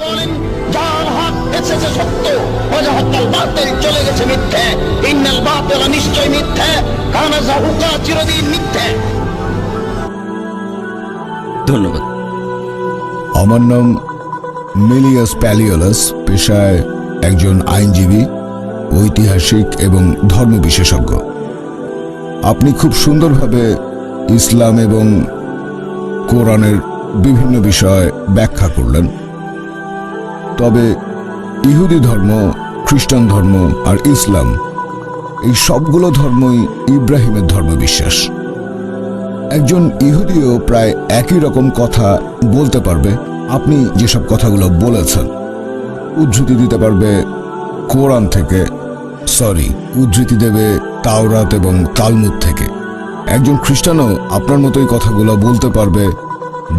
বলেন, যার হক এসেছে সত্য, ওয়াজাহাক্কাল বাতিল, চলে গেছে মিথ্যে। ইন্নাল বাতিলা নিশ্চয় মিথ্যে, কানা যাহুকা চিরদিন মিথ্যে। ধন্যবাদ। আমার নাম মিলিয়াস প্যালিওলাস, পেশায় একজন আইনজীবী, ঐতিহাসিক এবং ধর্ম বিশেষজ্ঞ। আপনি খুব সুন্দরভাবে ইসলাম এবং কোরআনের বিভিন্ন বিষয় ব্যাখ্যা করলেন। তবে ইহুদি ধর্ম, খ্রিস্টান ধর্ম আর ইসলাম, এই সবগুলো ধর্মই ইব্রাহিমের ধর্মবিশ্বাস। একজন ইহুদিও প্রায় একই রকম কথা বলতে পারবে আপনি যেসব কথাগুলো বলেছেন। উদ্ধৃতি দিতে পারবে কোরআন থেকে, উদ্ধৃতি দেবে তাওরাত এবং তালমুদ থেকে। একজন খ্রিস্টানও আপনার মতোই কথাগুলো বলতে পারবে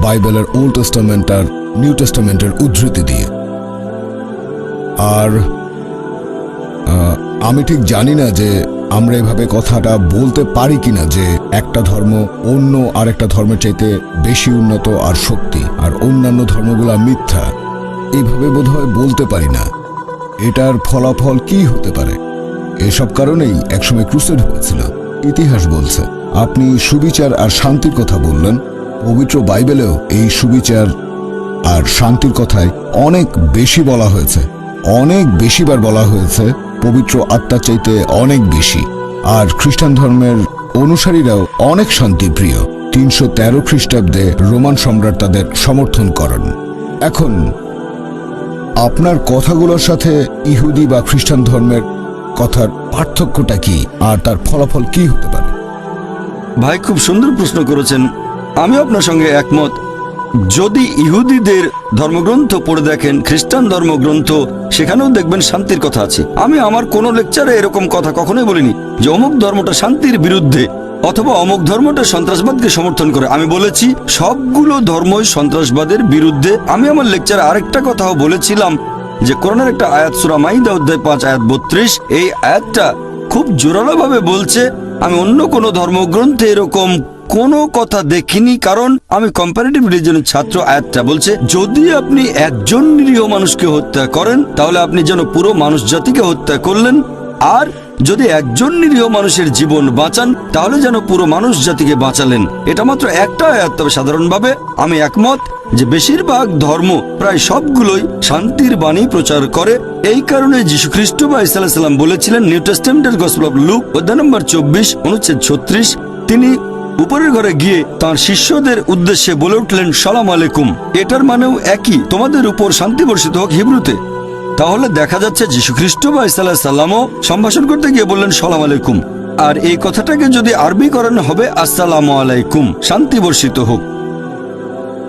বাইবেলের ওল্ড টেস্টামেন্ট আর নিউ টেস্টামেন্টের উদ্ধৃতি দিয়ে। আর আমি ঠিক জানি না যে আমরা এভাবে কথাটা বলতে পারি কিনা যে একটা ধর্ম অন্য আরেকটা ধর্মের চাইতে বেশি উন্নত আর সত্যি, আর অন্যান্য ধর্মগুলা মিথ্যা। এইভাবে বোধহয় বলতে পারি না। এটার ফলাফল কি হতে পারে? এসব কারণেই একসময় ক্রুসেড হয়েছিল। ইতিহাস বলছে। আপনি সুবিচার আর শান্তির কথা বললেন। পবিত্র বাইবেলেও এই সুবিচার আর শান্তির কথায় অনেক বেশি বলা হয়েছে, অনেক বেশিবার বলা হয়েছে, পবিত্র আত্মার চাইতে অনেক বেশি। আর খ্রিস্টান ধর্মের অনুসারীরাও অনেক শান্তিপ্রিয়। 313 খ্রিস্টাব্দে রোমান সম্রাট তাদের সমর্থন করেন। এখন আপনার কথাগুলোর সাথে ইহুদি বা খ্রিস্টান ধর্মের কথার পার্থক্যটা কি, আর তার ফলাফল কি হতে পারে? ভাই, খুব সুন্দর প্রশ্ন করেছেন। আমি আপনার সঙ্গে একমত। যদি ইহুদিদের ধর্মগ্রন্থ পড়ে দেখেন, খ্রিস্টান ধর্মগ্রন্থ, সেখানেও দেখবেন শান্তির কথা আছে। আমি আমার কোনো লেকচারে এরকম কথা কখনোই বলিনি যে অমুক ধর্মটা শান্তির বিরুদ্ধে অথবা অমুক ধর্মটা সন্ত্রাসবাদকে সমর্থন করে। আমি বলেছি সবগুলো ধর্মই সন্ত্রাসবাদের বিরুদ্ধে। আমি আমার লেকচারে আরেকটা কথাও বলেছিলাম যে কোরআনের একটা আয়াত, সূরা মাইদা অধ্যায় 5 আয়াত 32, এই আয়াতটা খুব জোরালোভাবে বলছে। আমি অন্য কোনো ধর্মগ্রন্থে এরকম কোনো কথা দেখিনি, কারণ আমি কম্পারেটিভ রিলিজিয়নের ছাত্র। আয়াতটা বলছে যদি আপনি একজন নিরীহ মানুষকে হত্যা করেন তাহলে আপনি যেন পুরো মানুষ জাতিকে হত্যা করলেন, আর যদি একজন নিরীহ মানুষের জীবন বাঁচান তাহলে যেন পুরো মানুষ জাতিকে বাঁচালেন। এটা মাত্র একটা আয়াত। তবে সাধারণভাবে আমি একমত যে বেশিরভাগ ধর্ম, প্রায় সবগুলোই শান্তির বাণী প্রচার করে। এই কারণে যীশু খ্রিস্ট বা ঈসা আলাইহিস সালাম বলেছিলেন নিউ টেস্টামেন্টের গসপেল অফ লুক অধ্যায় নম্বর 24 অনুচ্ছেদ 36, তিনি উপরের ঘরে গিয়ে তাঁর শিষ্যদের উদ্দেশ্যে বলে উঠলেন সালাম আলাইকুম। এটার মানেও একই, তোমাদের উপর শান্তি বর্ষিত হোক, হিব্রুতে। তাহলে দেখা যাচ্ছে যীশু খ্রিস্ট বা ঈসা আলাইহিস সালামও সম্ভাষণ করতে গিয়ে বললেন সালাম আলাইকুম। আর এই কথাটাকে যদি আরবি করানো হবে আসসালামু আলাইকুম, শান্তি বর্ষিত হোক।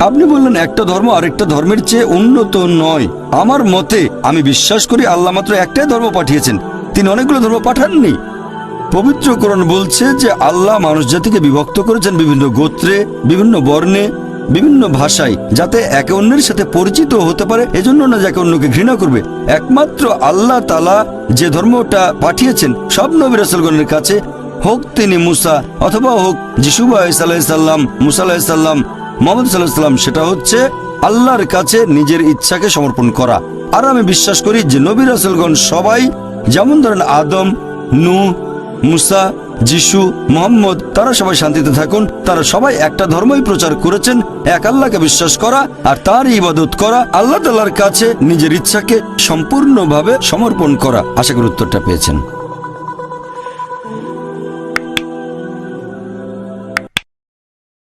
আপনি বললেন একটা ধর্ম আরেকটা ধর্মের চেয়ে উন্নত নয়। আমার মতে আমি বিশ্বাস করি আল্লাহ মাত্র একটাই ধর্ম পাঠিয়েছেন, তিনি অনেকগুলো ধর্ম পাঠাননি। পবিত্র কোরআন বলছে যে আল্লাহ মানুষ জাতিকে বিভক্ত করেছেন বিভিন্ন গোত্রে, বিভিন্ন বর্ণে, বিভিন্ন ভাষায়, যাতে একে অন্যের সাথে পরিচিত হতে পারে, এজন্য না যাকে অন্যকে ঘৃণা করবে। একমাত্র আল্লাহ তাআলা যে ধর্মটা পাঠিয়েছেন সব নবী রাসূলগণের কাছে, হোক তিনি মুসা অথবা হোক যিশু বা ঈসা আলাইহিস সালাম, মুসা আলাইহিস সালাম, মুহাম্মদ সাল্লাল্লাহু আলাইহি সাল্লাম, সেটা হচ্ছে আল্লাহর কাছে নিজের ইচ্ছাকে সমর্পণ করা। আর আমি বিশ্বাস করি যে নবী রাসূলগণ সবাই, যেমন ধরেন আদম, নূহ, মুসা, যিশু, মুহাম্মদ, তারা সবাই শান্তিতে থাকুন, তারা সবাই একটা ধর্মই প্রচার করেছেন, এক আল্লাহকে বিশ্বাস করা আর তার ইবাদত করা, আল্লাহ তাআলার কাছে নিজের ইচ্ছাকে সম্পূর্ণভাবে সমর্পণ করা। আশা করি উত্তরটা পেয়েছেন।